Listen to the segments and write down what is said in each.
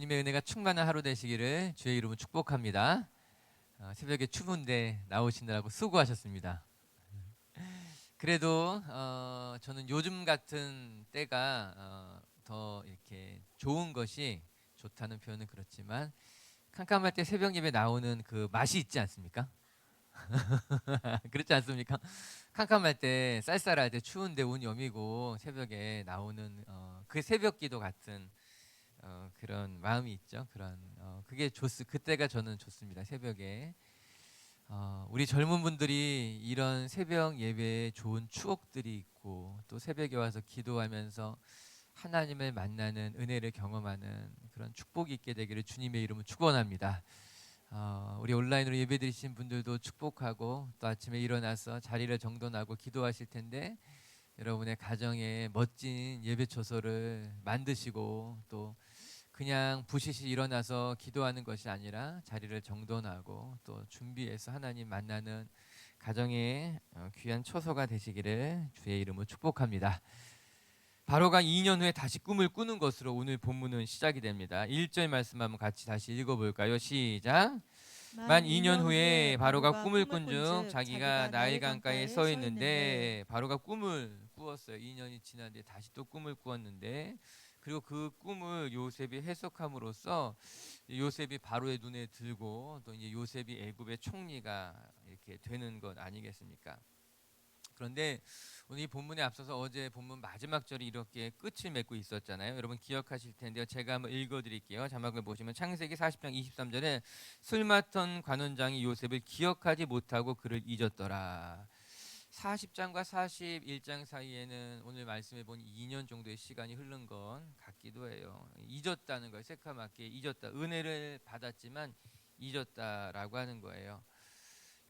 주님의 은혜가 충만한 하루 되시기를 주의 이름으로 축복합니다. 새벽에 추운데 나오시느라고 수고하셨습니다. 그래도 저는 요즘 같은 때가 더 이렇게 좋은 것이 좋다는 표현은 그렇지만 캄캄할 때 새벽 예배 나오는 그 맛이 있지 않습니까? 그렇지 않습니까? 캄캄할 때 쌀쌀할 때 추운데 온 여미고 새벽에 나오는 그 새벽 기도 같은 그런 마음이 있죠. 그런 그게 그때가 저는 좋습니다. 새벽에 우리 젊은 분들이 이런 새벽 예배에 좋은 추억들이 있고 또 새벽에 와서 기도하면서 하나님을 만나는 은혜를 경험하는 그런 축복이 있게 되기를 주님의 이름으로 축원합니다. 우리 온라인으로 예배드리신 분들도 축복하고 또 아침에 일어나서 자리를 정돈하고 기도하실 텐데 여러분의 가정에 멋진 예배 초소를 만드시고 또 그냥 부시시 일어나서 기도하는 것이 아니라 자리를 정돈하고 또 준비해서 하나님 만나는 가정의 귀한 초소가 되시기를 주의 이름으로 축복합니다. 바로가 2년 후에 다시 꿈을 꾸는 것으로 오늘 본문은 시작이 됩니다. 1절 말씀 한번 같이 다시 읽어볼까요? 시작. 만 2년 후에 바로가 꿈을 꾼 중 자기가 나일 강가에 서 있는데 바로가 꿈을 꾸었어요. 2년이 지난 뒤에 다시 또 꿈을 꾸었는데 그리고 그 꿈을 요셉이 해석함으로써 요셉이 바로의 눈에 들고 또 이제 요셉이 애굽의 총리가 이렇게 되는 것 아니겠습니까? 그런데 오늘 이 본문에 앞서서 어제 본문 마지막 절이 이렇게 끝을 맺고 있었잖아요. 여러분 기억하실 텐데요. 제가 한번 읽어드릴게요. 자막을 보시면 창세기 40장 23절에 술 맡은 관원장이 요셉을 기억하지 못하고 그를 잊었더라. 40장과 41장 사이에는 오늘 말씀해 본 2년 정도의 시간이 흐른 건 같기도 해요. 잊었다는 거예요. 새카맣게 잊었다. 은혜를 받았지만 잊었다라고 하는 거예요.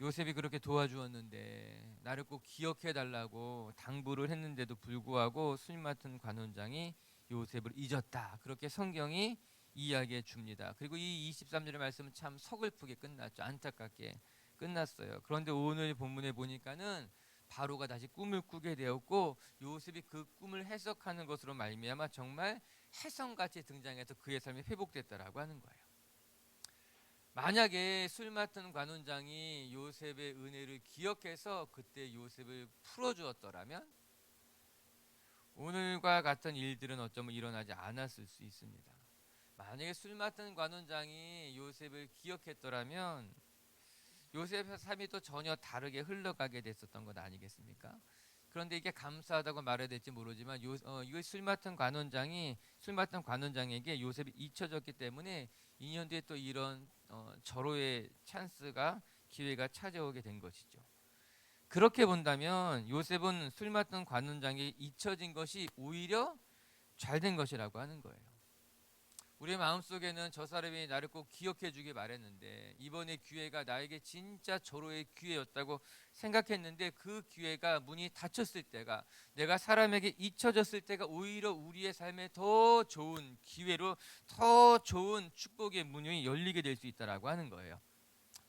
요셉이 그렇게 도와주었는데 나를 꼭 기억해 달라고 당부를 했는데도 불구하고 술 맡은 관원장이 요셉을 잊었다. 그렇게 성경이 이야기해 줍니다. 그리고 이 23절의 말씀은 참 서글프게 끝났죠. 안타깝게 끝났어요. 그런데 오늘 본문에 보니까는 바로가 다시 꿈을 꾸게 되었고 요셉이 그 꿈을 해석하는 것으로 말미암아 정말 혜성같이 등장해서 그의 삶이 회복됐다라고 하는 거예요. 만약에 술 맡은 관원장이 요셉의 은혜를 기억해서 그때 요셉을 풀어주었더라면 오늘과 같은 일들은 어쩌면 일어나지 않았을 수 있습니다. 만약에 술 맡은 관원장이 요셉을 기억했더라면 요셉의 삶이 또 전혀 다르게 흘러가게 됐었던 것 아니겠습니까? 그런데 이게 감사하다고 말해야 될지 모르지만 이거 술 맡은 관원장에게 요셉이 잊혀졌기 때문에 2년 뒤에 또 이런 절호의 기회가 찾아오게 된 것이죠. 그렇게 본다면 요셉은 술 맡은 관원장이 잊혀진 것이 오히려 잘된 것이라고 하는 거예요. 우리의 마음속에는 저 사람이 나를 꼭 기억해 주길 바랬는데 이번에 기회가 나에게 진짜 절호의 기회였다고 생각했는데 그 기회가 문이 닫혔을 때가 내가 사람에게 잊혀졌을 때가 오히려 우리의 삶에 더 좋은 기회로 더 좋은 축복의 문이 열리게 될 수 있다라고 하는 거예요.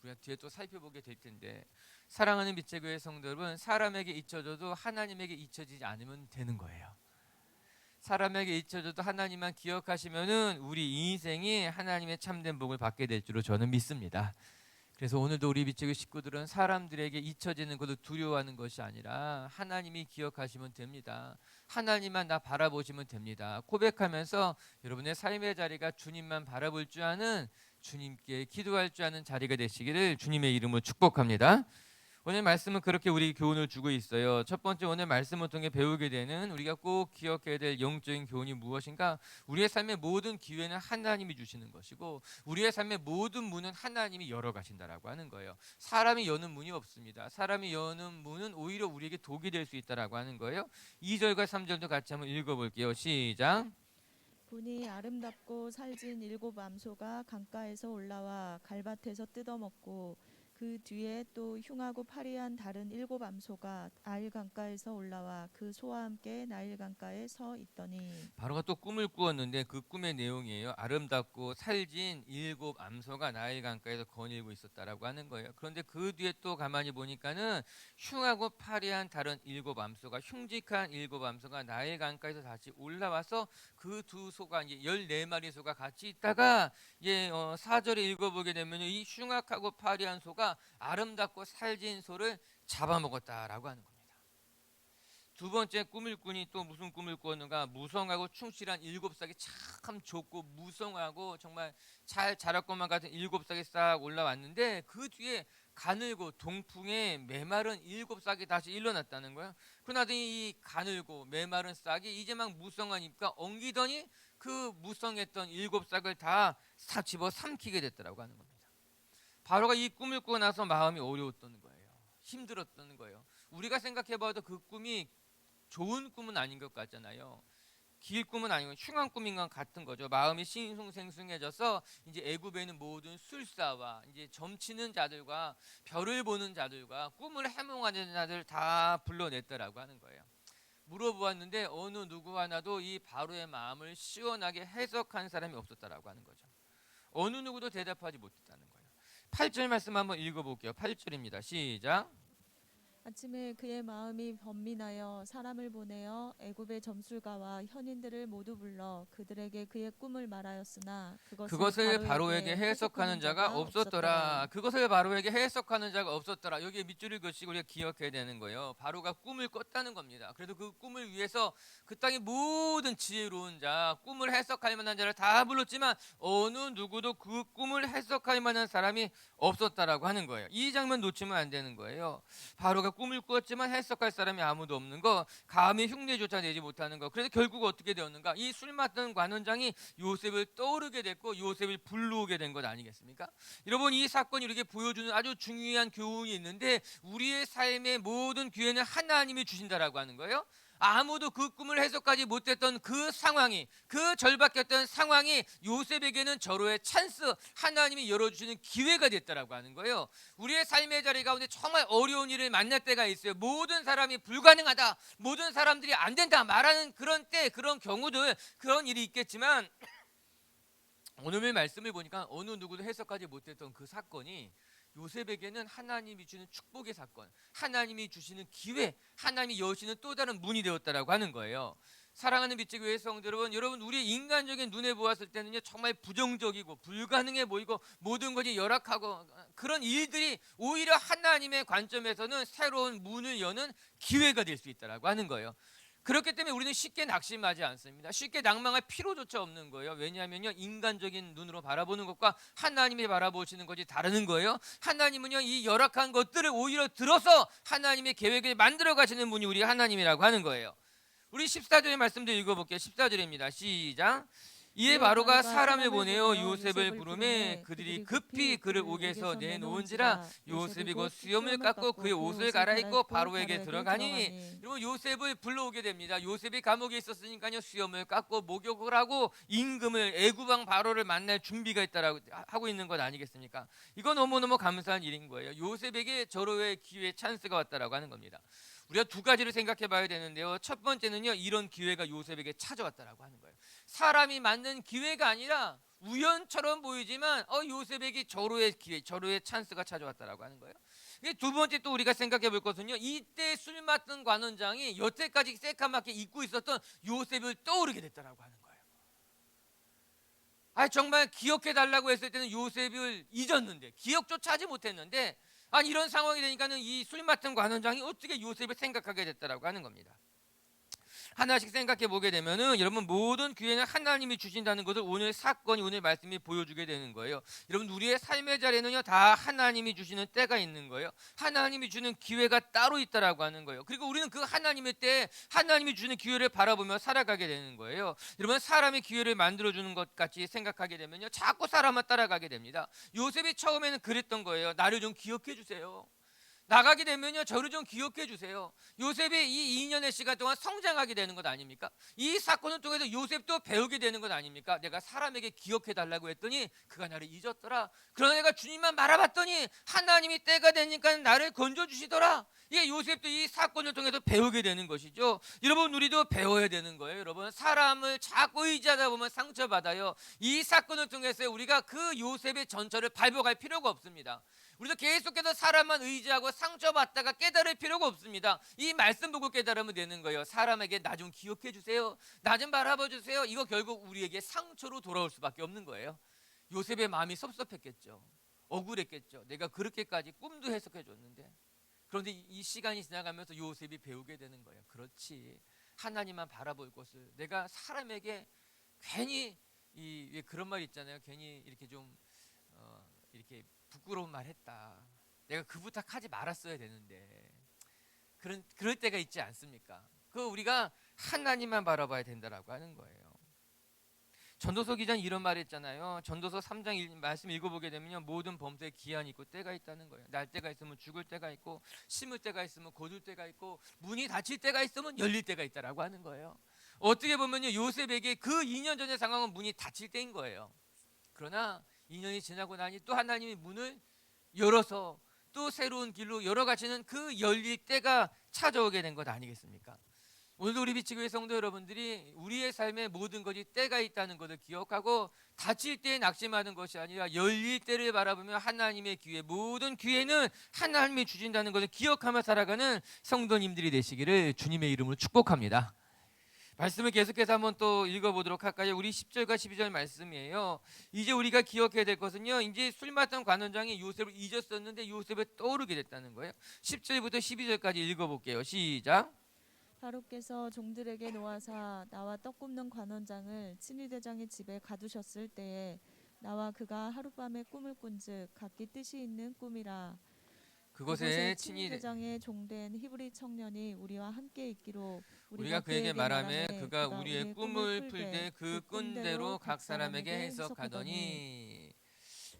우리가 뒤에 또 살펴보게 될 텐데 사랑하는 빛의 교회 성도 여러분, 사람에게 잊혀져도 하나님에게 잊혀지지 않으면 되는 거예요. 사람에게 잊혀져도 하나님만 기억하시면은 우리 인생이 하나님의 참된 복을 받게 될 줄로 저는 믿습니다. 그래서 오늘도 우리 빛의 식구들은 사람들에게 잊혀지는 것을 두려워하는 것이 아니라 하나님이 기억하시면 됩니다. 하나님만 나 바라보시면 됩니다. 고백하면서 여러분의 삶의 자리가 주님만 바라볼 줄 아는 주님께 기도할 줄 아는 자리가 되시기를 주님의 이름으로 축복합니다. 오늘 말씀은 그렇게 우리 교훈을 주고 있어요. 첫 번째 오늘 말씀을 통해 배우게 되는 우리가 꼭 기억해야 될 영적인 교훈이 무엇인가? 우리의 삶의 모든 기회는 하나님이 주시는 것이고 우리의 삶의 모든 문은 하나님이 열어 가신다라고 하는 거예요. 사람이 여는 문이 없습니다. 사람이 여는 문은 오히려 우리에게 독이 될 수 있다라고 하는 거예요. 2절과 3절도 같이 한번 읽어볼게요. 시작. 보니 아름답고 살진 7 암소가 강가에서 올라와 갈밭에서 뜯어먹고 그 뒤에 또 흉하고 파리한 다른 7 암소가 나일 강가에서 올라와 그 소와 함께 나일 강가에 서 있더니 바로가 또 꿈을 꾸었는데 그 꿈의 내용이에요. 아름답고 살진 7 암소가 나일 강가에서 거닐고 있었다라고 하는 거예요. 그런데 그 뒤에 또 가만히 보니까는 흉하고 파리한 다른 7 암소가 흉직한 7 암소가 나일 강가에서 다시 올라와서 그 두 소가 이제 14마리 소가 같이 있다가 4절에 읽어보게 되면 이 흉악하고 파리한 소가 아름답고 살진 소를 잡아먹었다라고 하는 겁니다. 두 번째 꿈을 꾸니 또 무슨 꿈을 꾸었는가? 무성하고 충실한 7싹이 참 좋고 무성하고 정말 잘 자랄 것만 같은 7싹이 싹 올라왔는데 그 뒤에 가늘고 동풍에 메마른 7싹이 다시 일어났다는 거예요. 그러더니 이 가늘고 메마른 싹이 이제 막 무성하니까 엉기더니 그 무성했던 7싹을 다 집어 삼키게 됐더라고 하는 겁니다. 바로가 이 꿈을 꾸고 나서 마음이 어려웠던 거예요. 힘들었던 거예요. 우리가 생각해봐도 그 꿈이 좋은 꿈은 아닌 것 같잖아요. 길 꿈은 아니고 흉한 꿈인 것 같은 거죠. 마음이 싱숭생숭해져서 이제 애굽에 있는 모든 술사와 이제 점치는 자들과 별을 보는 자들과 꿈을 해몽하는 자들 다 불러냈더라고 하는 거예요. 물어보았는데 어느 누구 하나도 이 바로의 마음을 시원하게 해석한 사람이 없었다라고 하는 거죠. 어느 누구도 대답하지 못했다는 거예요. 8절 말씀 한번 읽어볼게요. 8절입니다. 시작. 아침에 그의 마음이 번민하여 사람을 보내어 애굽의 점술가와 현인들을 모두 불러 그들에게 그의 꿈을 말하였으나 그것을 바로에게 해석하는 자가 없었더라. 그것을 바로에게 해석하는 자가 없었더라. 여기에 밑줄을 그시고 우리가 기억해야 되는 거예요. 바로가 꿈을 꿨다는 겁니다. 그래도 그 꿈을 위해서 그 땅의 모든 지혜로운 자, 꿈을 해석할 만한 자를 다 불렀지만 어느 누구도 그 꿈을 해석할 만한 사람이 없었다라고 하는 거예요. 이 장면 놓치면 안 되는 거예요. 바로가 꿈을 꾸었지만 해석할 사람이 아무도 없는 거, 감히 흉내조차 내지 못하는 거. 그래서 결국 어떻게 되었는가? 이 술 맡던 관원장이 요셉을 떠오르게 됐고 요셉을 불러오게 된 것 아니겠습니까? 여러분, 이 사건이 이렇게 보여주는 아주 중요한 교훈이 있는데 우리의 삶의 모든 기회는 하나님이 주신다라고 하는 거예요. 아무도 그 꿈을 해석하지 못했던 그 상황이, 그 절박했던 상황이 요셉에게는 절호의 찬스, 하나님이 열어주시는 기회가 됐다라고 하는 거예요. 우리의 삶의 자리 가운데 정말 어려운 일을 만날 때가 있어요. 모든 사람이 불가능하다, 모든 사람들이 안 된다 말하는 그런 때, 그런 경우들, 그런 일이 있겠지만 오늘 말씀을 보니까 어느 누구도 해석하지 못했던 그 사건이 요셉에게는 하나님이 주는 축복의 사건, 하나님이 주시는 기회, 하나님이 여시는 또 다른 문이 되었다라고 하는 거예요. 사랑하는 빛의 교회 성도 여러분, 우리의 인간적인 눈에 보았을 때는요 정말 부정적이고 불가능해 보이고 모든 것이 열악하고 그런 일들이 오히려 하나님의 관점에서는 새로운 문을 여는 기회가 될 수 있다라고 하는 거예요. 그렇기 때문에 우리는 쉽게 낙심하지 않습니다. 쉽게 낭망할 필요조차 없는 거예요. 왜냐하면요 인간적인 눈으로 바라보는 것과 하나님이 바라보시는 것이 다른 거예요. 하나님은요 이 열악한 것들을 오히려 들어서 하나님의 계획을 만들어 가시는 분이 우리 하나님이라고 하는 거예요. 우리 14절의 말씀도 읽어볼게요. 14절입니다. 시작. 이에 바로가 사람을 보내어 요셉을 부르매 그들이 급히 그를 옥에서 내놓은지라 요셉이 곧 수염을 깎고 그의 옷을 갈아입고 바로에게 들어가니. 여러분, 요셉을 불러오게 됩니다. 요셉이 감옥에 있었으니까요 수염을 깎고 목욕을 하고 임금을, 애굽왕 바로를 만날 준비가 있다라고 하고 있는 것 아니겠습니까? 이건 너무너무 감사한 일인 거예요. 요셉에게 절호의 기회, 찬스가 왔다라고 하는 겁니다. 우리가 두 가지를 생각해 봐야 되는데요. 첫 번째는요 이런 기회가 요셉에게 찾아왔다라고 하는 거예요. 사람이 만든 기회가 아니라 우연처럼 보이지만 요셉에게 절호의 기회, 절호의 찬스가 찾아왔다라고 하는 거예요. 두 번째 또 우리가 생각해 볼 것은요 이때 술 맡은 관원장이 여태까지 새까맣게 잊고 있었던 요셉을 떠오르게 됐다라고 하는 거예요. 정말 기억해 달라고 했을 때는 요셉을 잊었는데, 기억조차 하지 못했는데 이런 상황이 되니까는 이 술 맡은 관원장이 어떻게 요셉을 생각하게 됐다라고 하는 겁니다. 하나씩 생각해 보게 되면은 여러분 모든 기회는 하나님이 주신다는 것을 오늘 사건이, 오늘 말씀이 보여주게 되는 거예요. 여러분 우리의 삶의 자리는요 다 하나님이 주시는 때가 있는 거예요. 하나님이 주는 기회가 따로 있다라고 하는 거예요. 그리고 우리는 그 하나님의 때에 하나님이 주는 기회를 바라보며 살아가게 되는 거예요. 여러분 사람이 기회를 만들어주는 것 같이 생각하게 되면요 자꾸 사람만 따라가게 됩니다. 요셉이 처음에는 그랬던 거예요. 나를 좀 기억해 주세요. 나가게 되면요, 저를 좀 기억해 주세요. 요셉이 이 2년의 시간 동안 성장하게 되는 것 아닙니까? 이 사건을 통해서 요셉도 배우게 되는 것 아닙니까? 내가 사람에게 기억해 달라고 했더니 그가 나를 잊었더라. 그러나 내가 주님만 바라봤더니 하나님이 때가 되니까 나를 건져주시더라. 이게 요셉도 이 사건을 통해서 배우게 되는 것이죠. 여러분, 우리도 배워야 되는 거예요. 여러분, 사람을 자꾸 의지하다 보면 상처받아요. 이 사건을 통해서 우리가 그 요셉의 전철을 밟아갈 필요가 없습니다. 우리도 계속해서 사람만 의지하고 상처받다가 깨달을 필요가 없습니다. 이 말씀 보고 깨달으면 되는 거예요. 사람에게 나 좀 기억해 주세요, 나 좀 바라봐 주세요. 이거 결국 우리에게 상처로 돌아올 수밖에 없는 거예요. 요셉의 마음이 섭섭했겠죠. 억울했겠죠. 내가 그렇게까지 꿈도 해석해 줬는데. 그런데 이 시간이 지나가면서 요셉이 배우게 되는 거예요. 그렇지, 하나님만 바라볼 것을 내가 사람에게 괜히 왜 그런 말 있잖아요. 괜히 이렇게 좀 이렇게 부끄러운 말 했다, 내가 그 부탁하지 말았어야 되는데, 그럴 때가 있지 않습니까? 그 우리가 하나님만 바라봐야 된다라고 하는 거예요. 전도서 기자는 이런 말을 했잖아요. 전도서 3장 말씀 읽어보게 되면요, 모든 범죄에 기한이 있고 때가 있다는 거예요. 날 때가 있으면 죽을 때가 있고, 심을 때가 있으면 거둘 때가 있고, 문이 닫힐 때가 있으면 열릴 때가 있다라고 하는 거예요. 어떻게 보면요, 요셉에게 그 2년 전의 상황은 문이 닫힐 때인 거예요. 그러나 2년이 지나고 나니 또 하나님이 문을 열어서 또 새로운 길로 열어가시는 그 열릴 때가 찾아오게 된 것 아니겠습니까? 오늘도 우리 비치교회 성도 여러분들이 우리의 삶에 모든 것이 때가 있다는 것을 기억하고, 닫힐 때에 낙심하는 것이 아니라 열릴 때를 바라보며 하나님의 기회, 모든 기회는 하나님이 주신다는 것을 기억하며 살아가는 성도님들이 되시기를 주님의 이름으로 축복합니다. 말씀을 계속해서 한번 또 읽어보도록 할까요? 우리 10절과 12절 말씀이에요. 이제 우리가 기억해야 될 것은요, 이제 술 맡던 관원장이 요셉을 잊었었는데 요셉을 떠오르게 됐다는 거예요. 10절부터 12절까지 읽어볼게요. 시작. 바로께서 종들에게 놓아사 나와 떡 굽는 관원장을 친위대장의 집에 가두셨을 때에 나와 그가 하룻밤에 꿈을 꾼즉 각기 뜻이 있는 꿈이라. 그곳에 친위대장의 종된 히브리 청년이 우리와 함께 있기로 우리가 그에게 말하매 그가 우리의 꿈을 풀되 그 꾼대로 각 사람에게 해석하더니.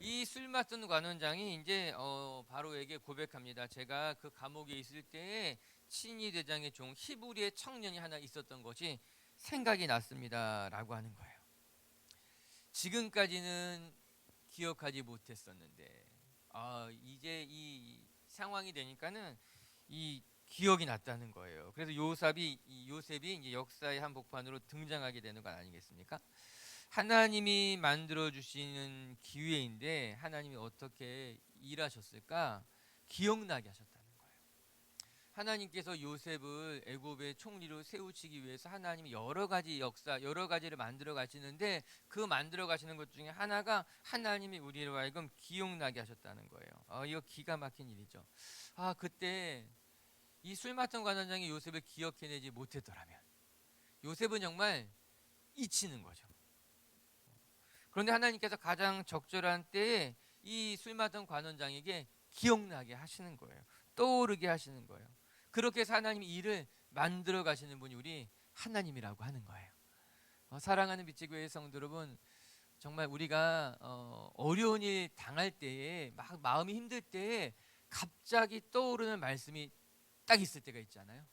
이 술 맡은 관원장이 이제 바로에게 고백합니다. 제가 그 감옥에 있을 때에 친위 대장의 종 히브리의 청년이 하나 있었던 것이 생각이 났습니다라고 하는 거예요. 지금까지는 기억하지 못했었는데 이제 이 상황이 되니까는 이 기억이 났다는 거예요. 그래서 요셉이 이제 역사의 한 복판으로 등장하게 되는 건 아니겠습니까? 하나님이 만들어 주시는 기회인데 하나님이 어떻게 일하셨을까? 기억나게 하셨다는 거예요. 하나님께서 요셉을 애굽의 총리로 세우시기 위해서 하나님이 여러 가지 역사, 여러 가지를 만들어 가시는데 그 만들어 가시는 것 중에 하나가 하나님이 우리로 하여금 기억나게 하셨다는 거예요. 이거 기가 막힌 일이죠. 그때 이 술 맡은 관원장이 요셉을 기억해내지 못했더라면 요셉은 정말 잊히는 거죠. 그런데 하나님께서 가장 적절한 때에 이 술 맡은 관원장에게 기억나게 하시는 거예요. 떠오르게 하시는 거예요. 그렇게 해서 하나님이 일을 만들어 가시는 분이 우리 하나님이라고 하는 거예요. 사랑하는 비치교회 성도 여러분, 정말 우리가 어려운 일 당할 때에, 막 마음이 힘들 때에 갑자기 떠오르는 말씀이 딱 있을 때가 있잖아요.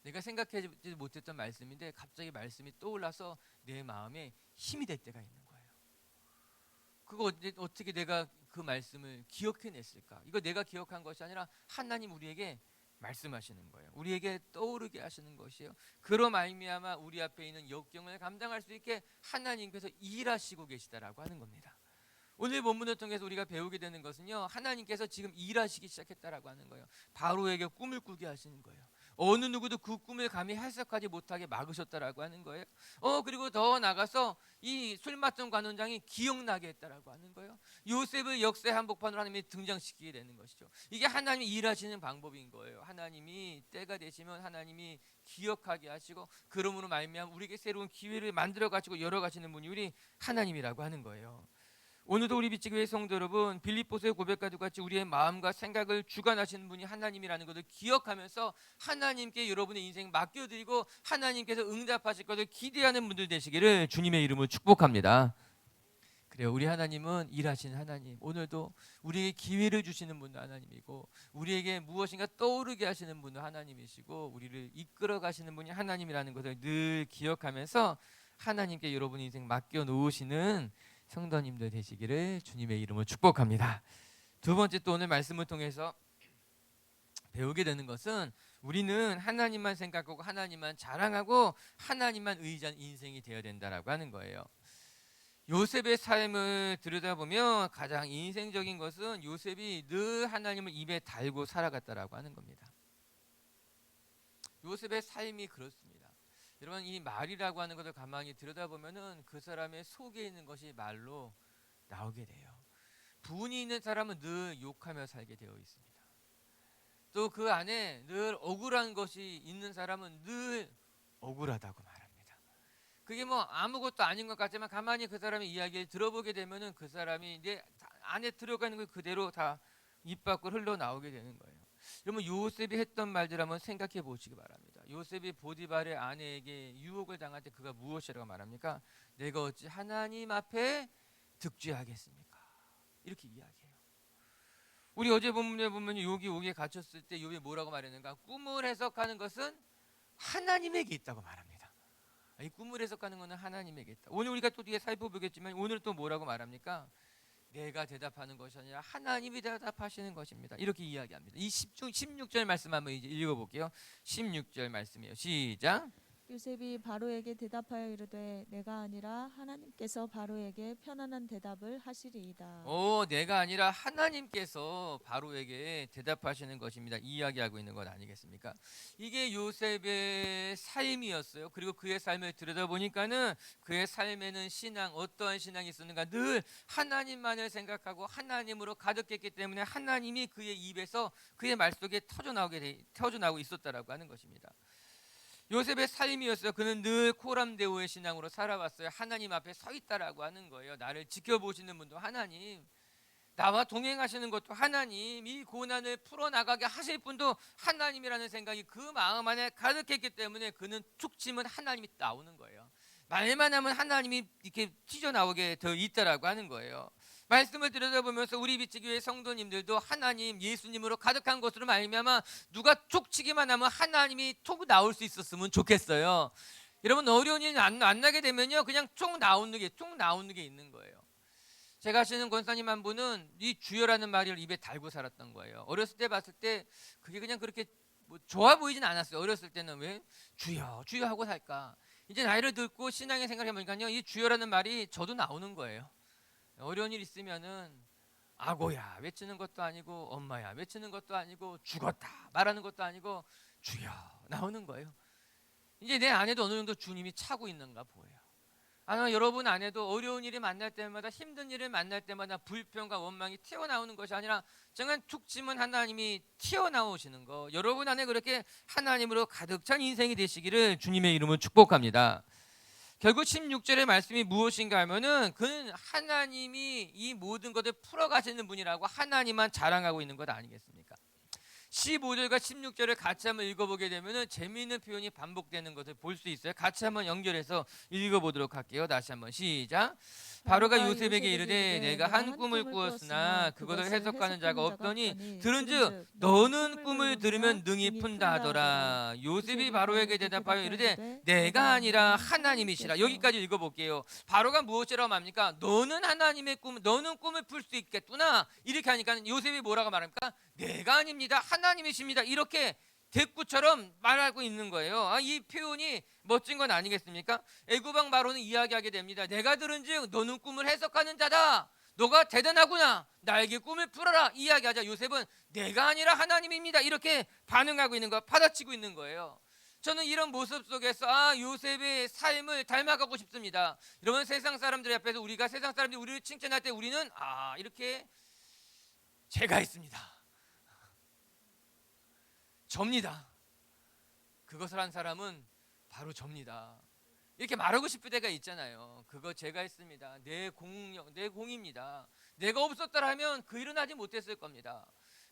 내가 생각하지 못했던 말씀인데 갑자기 말씀이 떠올라서 내 마음에 힘이 될 때가 있는 거예요. 그거 어떻게 내가 그 말씀을 기억해냈을까? 이거 내가 기억한 것이 아니라 하나님 우리에게 말씀하시는 거예요. 우리에게 떠오르게 하시는 것이에요. 그로 말미암아 우리 앞에 있는 역경을 감당할 수 있게 하나님께서 일하시고 계시다라고 하는 겁니다. 오늘 본문을 통해서 우리가 배우게 되는 것은요, 하나님께서 지금 일하시기 시작했다라고 하는 거예요. 바로에게 꿈을 꾸게 하시는 거예요. 어느 누구도 그 꿈을 감히 해석하지 못하게 막으셨다라고 하는 거예요. 그리고 더 나가서 이 술 맡은 관원장이 기억나게 했다라고 하는 거예요. 요셉을 역사의 한복판으로 하나님이 등장시키게 되는 것이죠. 이게 하나님이 일하시는 방법인 거예요. 하나님이 때가 되시면 하나님이 기억하게 하시고, 그러므로 말미암아 우리에게 새로운 기회를 만들어 가시고 열어 가시는 분이 우리 하나님이라고 하는 거예요. 오늘도 우리 비치교회 성도 여러분, 빌립보서의 고백과도 같이 우리의 마음과 생각을 주관하시는 분이 하나님이라는 것을 기억하면서 하나님께 여러분의 인생 맡겨드리고 하나님께서 응답하실 것을 기대하는 분들 되시기를 주님의 이름으로 축복합니다. 그래요. 우리 하나님은 일하시는 하나님. 오늘도 우리에게 기회를 주시는 분도 하나님이고, 우리에게 무엇인가 떠오르게 하시는 분도 하나님이시고, 우리를 이끌어 가시는 분이 하나님이라는 것을 늘 기억하면서 하나님께 여러분 인생 맡겨 놓으시는 성도님들 되시기를 주님의 이름으로 축복합니다. 두 번째, 또 오늘 말씀을 통해서 배우게 되는 것은 우리는 하나님만 생각하고 하나님만 자랑하고 하나님만 의지한 인생이 되어야 된다라고 하는 거예요. 요셉의 삶을 들여다보면 가장 인생적인 것은 요셉이 늘 하나님을 입에 달고 살아갔다라고 하는 겁니다. 요셉의 삶이 그렇습니다. 여러분, 이 말이라고 하는 것을 가만히 들여다보면은 그 사람의 속에 있는 것이 말로 나오게 돼요. 분이 있는 사람은 늘 욕하며 살게 되어 있습니다. 또 그 안에 늘 억울한 것이 있는 사람은 늘 억울하다고 말합니다. 그게 뭐 아무것도 아닌 것 같지만 가만히 그 사람의 이야기를 들어보게 되면은 그 사람이 내 안에 들어가는 걸 그대로 다 입 밖으로 흘러나오게 되는 거예요. 여러분, 요셉이 했던 말들 한번 생각해 보시기 바랍니다. 요셉이 보디발의 아내에게 유혹을 당할 때 그가 무엇이라고 말합니까? 내가 어찌 하나님 앞에 득죄하겠습니까? 이렇게 이야기해요. 우리 어제 본문에 보면 욥이 옥에 갇혔을 때 욥이 뭐라고 말했는가? 꿈을 해석하는 것은 하나님에게 있다고 말합니다. 이 꿈을 해석하는 것은 하나님에게 있다. 오늘 우리가 또 뒤에 살펴보겠지만 오늘 또 뭐라고 말합니까? 내가 대답하는 것이 아니라 하나님이 대답하시는 것입니다. 이렇게 이야기합니다. 이 16절 말씀 한번 이제 읽어볼게요. 16절 말씀이에요. 시작. 요셉이 바로에게 대답하여 이르되 내가 아니라 하나님께서 바로에게 편안한 대답을 하시리이다. 내가 아니라 하나님께서 바로에게 대답하시는 것입니다. 이야기하고 있는 것 아니겠습니까? 이게 요셉의 삶이었어요. 그리고 그의 삶을 들여다보니까는 그의 삶에는 어떠한 신앙이 있었는가? 늘 하나님만을 생각하고 하나님으로 가득했기 때문에 하나님이 그의 입에서 그의 말 속에 터져나오고 있었다라고 하는 것입니다. 요셉의 삶이었어요. 그는 늘 코람데오의 신앙으로 살아왔어요. 하나님 앞에 서 있다라고 하는 거예요. 나를 지켜보시는 분도 하나님, 나와 동행하시는 것도 하나님, 이 고난을 풀어나가게 하실 분도 하나님이라는 생각이 그 마음 안에 가득했기 때문에 그는 툭 치면 하나님이 나오는 거예요. 말만 하면 하나님이 이렇게 튀어나오게 되어 있다라고 하는 거예요. 말씀을 들여다보면서 우리 비치교회 성도님들도 하나님, 예수님으로 가득한 것으로 말미암아 누가 툭 치기만 하면 하나님이 툭 나올 수 있었으면 좋겠어요. 여러분, 어려운 일 안 나게 되면요 그냥 툭 나오는 게 있는 거예요. 제가 아시는 권사님 한 분은 이 주여라는 말을 입에 달고 살았던 거예요. 어렸을 때 봤을 때 그게 그냥 그렇게 뭐 좋아 보이진 않았어요. 어렸을 때는 왜 주여 주여 하고 살까. 이제 나이를 듣고 신앙의 생각을 해보니까요 이 주여라는 말이 저도 나오는 거예요. 어려운 일 있으면은 아고야 외치는 것도 아니고 엄마야 외치는 것도 아니고 죽었다 말하는 것도 아니고 주여 나오는 거예요. 이제 내 안에도 어느 정도 주님이 차고 있는가 보여요. 아마 여러분 안에도 어려운 일이 만날 때마다, 힘든 일을 만날 때마다 불평과 원망이 튀어나오는 것이 아니라 정말 툭 치면 하나님이 튀어나오시는 거, 여러분 안에 그렇게 하나님으로 가득 찬 인생이 되시기를 주님의 이름으로 축복합니다. 결국 16절의 말씀이 무엇인가 하면은 그는 하나님이 이 모든 것을 풀어가시는 분이라고 하나님만 자랑하고 있는 것 아니겠습니까? 15절과 16절을 같이 한번 읽어보게 되면은 재미있는 표현이 반복되는 것을 볼 수 있어요. 같이 한번 연결해서 읽어보도록 할게요. 다시 한번 시작. 바로가 요셉에게 이르되 내가 한 꿈을 꾸었으나 그것을 해석하는 자가 없더니 들은즉 너는 꿈을 들으면 능히 푼다 하더라. 요셉이 바로에게 대답하여 이르되 내가 아니라 하나님이시라. 여기까지 읽어볼게요. 바로가 무엇이라고 말합니까? 너는 꿈을 풀 수 있겠구나. 이렇게 하니까 요셉이 뭐라고 말합니까? 내가 아닙니다. 하나님이십니다. 이렇게 대꾸처럼 말하고 있는 거예요. 이 표현이 멋진 건 아니겠습니까? 애굽왕 바로는 이야기하게 됩니다. 내가 들은즉 너는 꿈을 해석하는 자다. 너가 대단하구나. 나에게 꿈을 풀어라. 이야기하자 요셉은 내가 아니라 하나님입니다. 이렇게 반응하고 있는 거, 받아치고 있는 거예요. 저는 이런 모습 속에서 요셉의 삶을 닮아가고 싶습니다. 여러분, 세상 사람들 앞에서 세상 사람들이 우리를 칭찬할 때 우리는 이렇게 제가 있습니다. 접니다. 그것을 한 사람은 바로 접니다. 이렇게 말하고 싶을 때가 있잖아요. 그거 제가 했습니다. 내 공입니다. 내가 없었더라 하면 그 일은 하지 못했을 겁니다.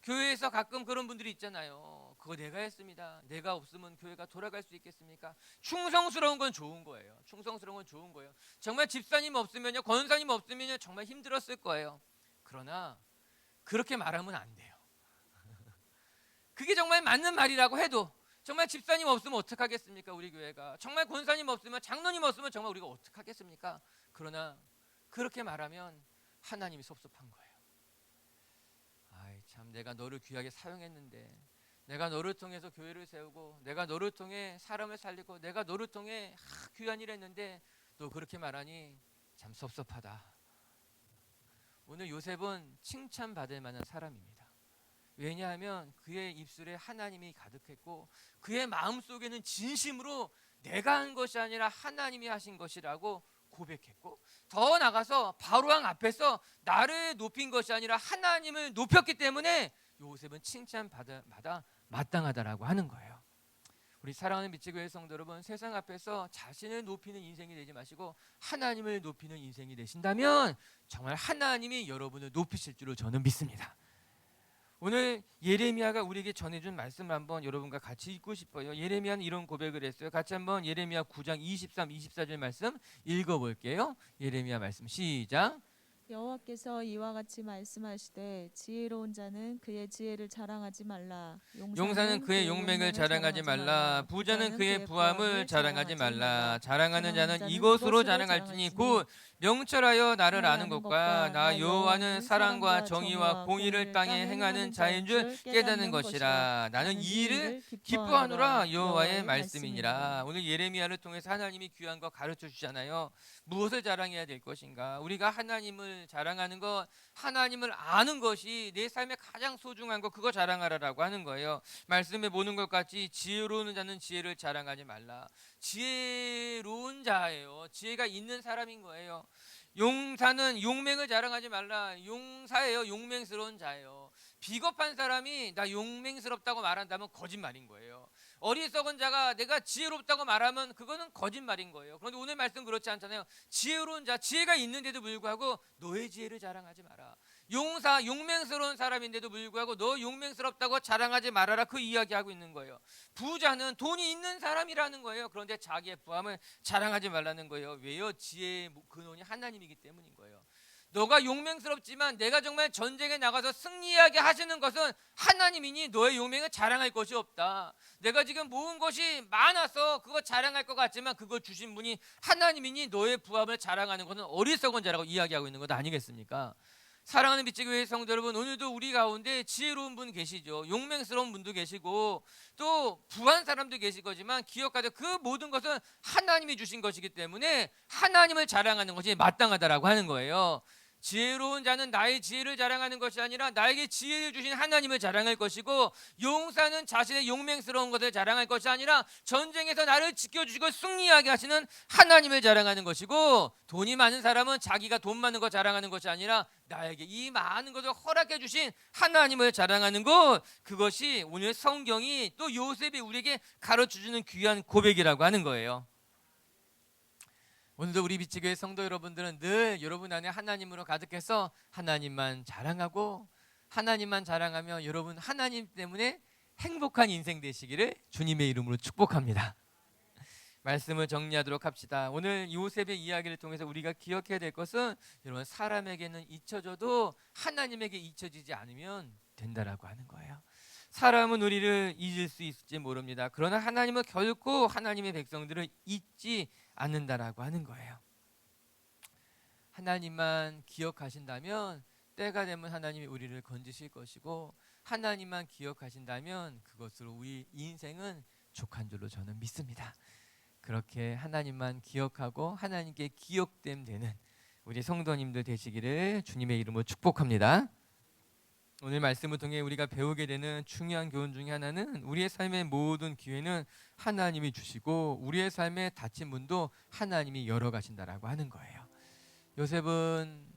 교회에서 가끔 그런 분들이 있잖아요. 그거 내가 했습니다. 내가 없으면 교회가 돌아갈 수 있겠습니까? 충성스러운 건 좋은 거예요. 충성스러운 건 좋은 거예요. 정말 집사님 없으면요, 권사님 없으면요, 정말 힘들었을 거예요. 그러나 그렇게 말하면 안 돼요. 그게 정말 맞는 말이라고 해도 정말 집사님 없으면 어떡하겠습니까? 우리 교회가 정말 권사님 없으면, 장로님 없으면 정말 우리가 어떡하겠습니까? 그러나 그렇게 말하면 하나님이 섭섭한 거예요. 아이 참, 내가 너를 귀하게 사용했는데, 내가 너를 통해서 교회를 세우고, 내가 너를 통해 사람을 살리고, 내가 너를 통해 귀한 일 했는데 너 그렇게 말하니 참 섭섭하다. 오늘 요셉은 칭찬받을 만한 사람입니다. 왜냐하면 그의 입술에 하나님이 가득했고, 그의 마음속에는 진심으로 내가 한 것이 아니라 하나님이 하신 것이라고 고백했고, 더 나가서 바로왕 앞에서 나를 높인 것이 아니라 하나님을 높였기 때문에 요셉은 칭찬받아 마땅하다라고 하는 거예요. 우리 사랑하는 미치교회 성도 여러분, 세상 앞에서 자신을 높이는 인생이 되지 마시고 하나님을 높이는 인생이 되신다면 정말 하나님이 여러분을 높이실 줄로 저는 믿습니다. 오늘 예레미야가 우리에게 전해준 말씀을 한번 여러분과 같이 읽고 싶어요. 예레미야는 이런 고백을 했어요. 같이 한번 예레미야 9장 23, 24절 말씀 읽어볼게요. 예레미야 말씀 시작. 여호와께서 이와 같이 말씀하시되 지혜로운 자는 그의 지혜를 자랑하지 말라. 용사는 그의 용맹을 자랑하지 말라. 부자는 그의 부함을 자랑하지 말라. 자랑하는 자는 이것으로 자랑할지니 곧 명철하여 나를 아는 것과 나 여호와는 사랑과 정의와 공의를 땅에 행하는 자인 줄 깨닫는 것이라. 나는 이 일을 기뻐하노라. 여호와의 말씀이니라. 오늘 예레미야를 통해서 하나님이 귀한 거 가르쳐 주잖아요. 무엇을 자랑해야 될 것인가? 우리가 하나님을 자랑하는 것, 하나님을 아는 것이 내 삶의 가장 소중한 것, 그거 자랑하라라고 하는 거예요. 말씀에 보는 것 같이 지혜로운 자는 지혜를 자랑하지 말라. 지혜로운 자예요. 지혜가 있는 사람인 거예요. 용사는 용맹을 자랑하지 말라. 용사예요. 용맹스러운 자예요. 비겁한 사람이 나 용맹스럽다고 말한다면 거짓말인 거예요. 어리석은 자가 내가 지혜롭다고 말하면 그거는 거짓말인 거예요. 그런데 오늘 말씀 그렇지 않잖아요. 지혜로운 자, 지혜가 있는데도 불구하고 너의 지혜를 자랑하지 마라. 용사, 용맹스러운 사람인데도 불구하고 너 용맹스럽다고 자랑하지 말아라. 그 이야기하고 있는 거예요. 부자는 돈이 있는 사람이라는 거예요. 그런데 자기의 부함을 자랑하지 말라는 거예요. 왜요? 지혜의 근원이 하나님이기 때문인 거예요. 너가 용맹스럽지만 내가 정말 전쟁에 나가서 승리하게 하시는 것은 하나님이니 너의 용맹을 자랑할 것이 없다. 내가 지금 모은 것이 많아서 그거 자랑할 것 같지만 그거 주신 분이 하나님이니 너의 부함을 자랑하는 것은 어리석은 자라고 이야기하고 있는 것 아니겠습니까? 사랑하는 빛의 성도 여러분, 오늘도 우리 가운데 지혜로운 분 계시죠. 용맹스러운 분도 계시고 또 부한 사람도 계실 거지만 기억하되 그 모든 것은 하나님이 주신 것이기 때문에 하나님을 자랑하는 것이 마땅하다라고 하는 거예요. 지혜로운 자는 나의 지혜를 자랑하는 것이 아니라 나에게 지혜를 주신 하나님을 자랑할 것이고, 용사는 자신의 용맹스러운 것을 자랑할 것이 아니라 전쟁에서 나를 지켜주시고 승리하게 하시는 하나님을 자랑하는 것이고, 돈이 많은 사람은 자기가 돈 많은 거 자랑하는 것이 아니라 나에게 이 많은 것을 허락해 주신 하나님을 자랑하는 것, 그것이 오늘 성경이 또 요셉이 우리에게 가르쳐주는 귀한 고백이라고 하는 거예요. 오늘도 우리 빛의교회 성도 여러분들은 늘 여러분 안에 하나님으로 가득해서 하나님만 자랑하고 하나님만 자랑하며 여러분 하나님 때문에 행복한 인생 되시기를 주님의 이름으로 축복합니다. 말씀을 정리하도록 합시다. 오늘 요셉의 이야기를 통해서 우리가 기억해야 될 것은 여러분, 사람에게는 잊혀져도 하나님에게 잊혀지지 않으면 된다라고 하는 거예요. 사람은 우리를 잊을 수 있을지 모릅니다. 그러나 하나님은 결코 하나님의 백성들을 잊지 않는다라고 하는 거예요. 하나님만 기억하신다면 때가 되면 하나님이 우리를 건지실 것이고, 하나님만 기억하신다면 그것으로 우리 인생은 족한 줄로 저는 믿습니다. 그렇게 하나님만 기억하고 하나님께 기억됨 되는 우리 성도님들 되시기를 주님의 이름으로 축복합니다. 오늘 말씀을 통해 우리가 배우게 되는 중요한 교훈 중에 하나는 우리의 삶의 모든 기회는 하나님이 주시고 우리의 삶에 닫힌 문도 하나님이 열어가신다라고 하는 거예요. 요셉은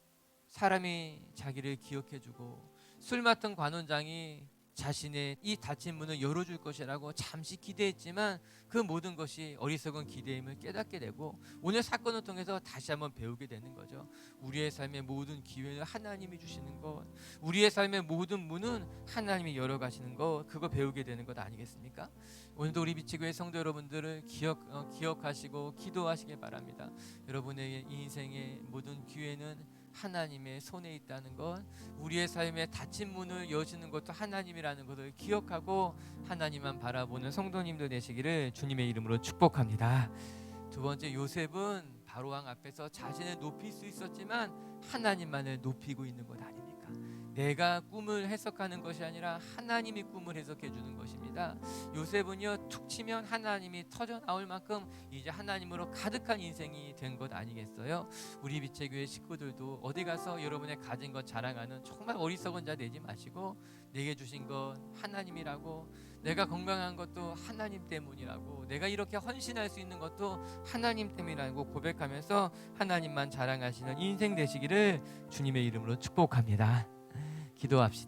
사람이 자기를 기억해주고 술 맡은 관원장이 자신의 이 닫힌 문을 열어줄 것이라고 잠시 기대했지만 그 모든 것이 어리석은 기대임을 깨닫게 되고 오늘 사건을 통해서 다시 한번 배우게 되는 거죠. 우리의 삶의 모든 기회는 하나님이 주시는 것, 우리의 삶의 모든 문은 하나님이 열어가시는 것, 그거 배우게 되는 것 아니겠습니까? 오늘도 우리 비치교회 성도 여러분들을 기억하시고 기도하시길 바랍니다. 여러분의 인생의 모든 기회는 하나님의 손에 있다는 것, 우리의 삶에 닫힌 문을 여시는 것도 하나님이라는 것을 기억하고 하나님만 바라보는 성도님들 되시기를 주님의 이름으로 축복합니다. 두 번째, 요셉은 바로왕 앞에서 자신을 높일 수 있었지만 하나님만을 높이고 있는 것 아닙니까? 내가 꿈을 해석하는 것이 아니라 하나님이 꿈을 해석해 주는 것입니다. 요셉은요, 툭 치면 하나님이 터져 나올 만큼 이제 하나님으로 가득한 인생이 된 것 아니겠어요? 우리 빛의교회 식구들도 어디 가서 여러분의 가진 것 자랑하는 정말 어리석은 자 되지 마시고, 내게 주신 것 하나님이라고, 내가 건강한 것도 하나님 때문이라고, 내가 이렇게 헌신할 수 있는 것도 하나님 때문이라고 고백하면서 하나님만 자랑하시는 인생 되시기를 주님의 이름으로 축복합니다. 기도합시다.